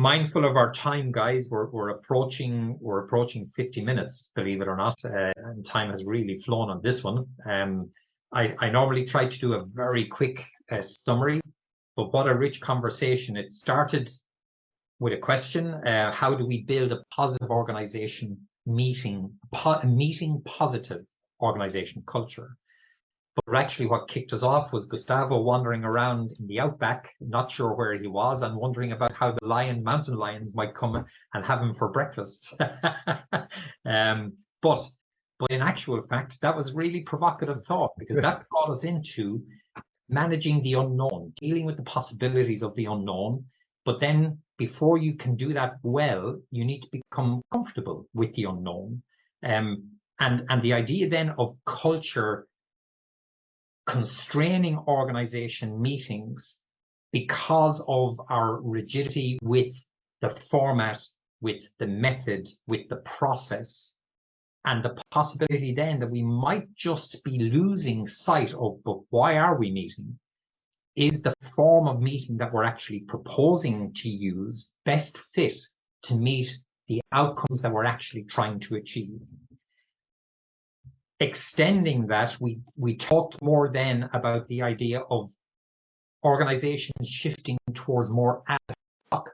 mindful of our time, guys. We're approaching 50 minutes, believe it or not, and time has really flown on this one. I normally try to do a very quick summary, but what a rich conversation. It started with a question: how do we build a positive organization meeting positive organization culture? But actually what kicked us off was Gustavo wandering around in the outback, not sure where he was, and wondering about how the mountain lions might come and have him for breakfast. But in actual fact, that was really provocative thought, because that brought us into managing the unknown, dealing with the possibilities of the unknown. But then before you can do that well, you need to become comfortable with the unknown. And the idea then of culture constraining organization meetings because of our rigidity with the format, with the method, with the process, and the possibility then that we might just be losing sight of, but why are we meeting? Is the form of meeting that we're actually proposing to use best fit to meet the outcomes that we're actually trying to achieve? Extending that, we talked more then about the idea of organizations shifting towards more ad hoc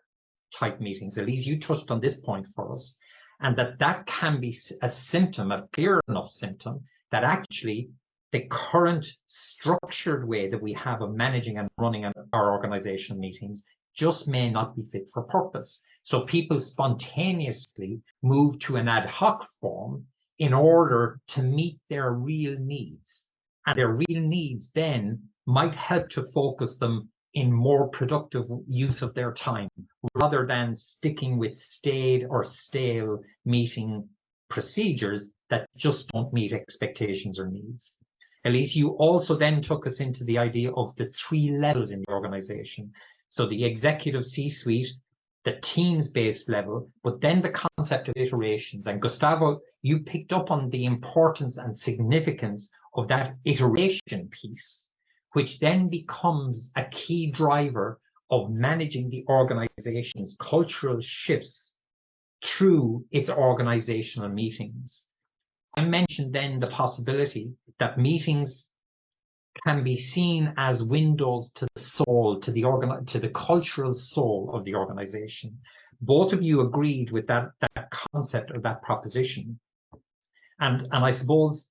type meetings. Elise, you touched on this point for us, and that can be a symptom, a clear enough symptom, that actually the current structured way that we have of managing and running our organizational meetings just may not be fit for purpose. So people spontaneously move to an ad hoc form in order to meet their real needs. And their real needs then might help to focus them in more productive use of their time, rather than sticking with staid or stale meeting procedures that just don't meet expectations or needs. Elise, you also then took us into the idea of the 3 levels in the organization. So the executive C-suite, the teams-based level, but then the concept of iterations. And Gustavo, you picked up on the importance and significance of that iteration piece, which then becomes a key driver of managing the organization's cultural shifts through its organizational meetings. I mentioned then the possibility that meetings can be seen as windows to the soul, to the cultural soul of the organization. Both of you agreed with that concept or that proposition. And I suppose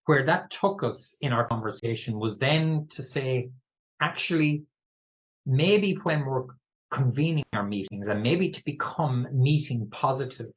where that took us in our conversation was then to say, actually, maybe when we're convening our meetings, and maybe to become meeting positive,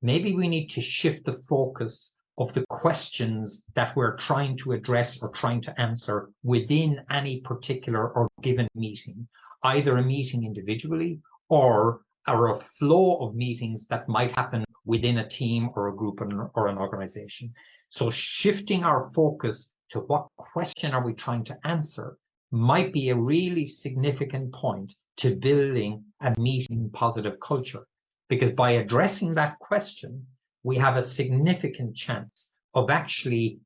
maybe we need to shift the focus of the questions that we're trying to address or trying to answer within any particular or given meeting, either a meeting individually or a flow of meetings that might happen within a team or a group or an organization. So shifting our focus to what question are we trying to answer might be a really significant point to building a meeting positive culture, because by addressing that question, we have a significant chance of actually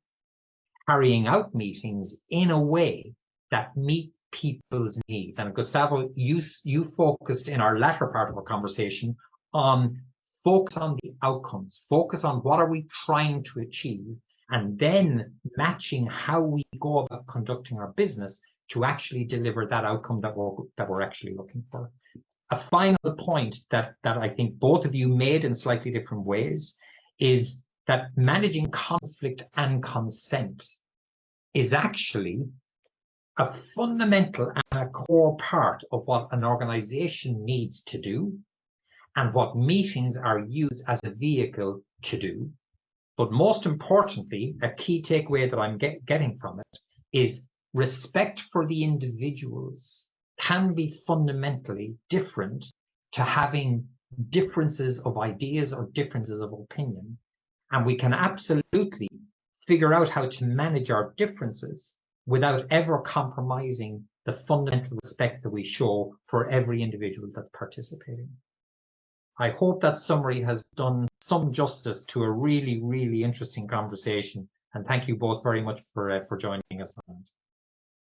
carrying out meetings in a way that meet people's needs. And Gustavo, you focused in our latter part of our conversation on focus on the outcomes, focus on what are we trying to achieve, and then matching how we go about conducting our business to actually deliver that outcome that we're actually looking for. A final point that I think both of you made in slightly different ways is that managing conflict and consent is actually a fundamental and a core part of what an organization needs to do, and what meetings are used as a vehicle to do. But most importantly, a key takeaway that I'm getting from it is respect for the individuals can be fundamentally different to having differences of ideas or differences of opinion. And we can absolutely figure out how to manage our differences without ever compromising the fundamental respect that we show for every individual that's participating. I hope that summary has done some justice to a really, really interesting conversation. And thank you both very much for joining us on it.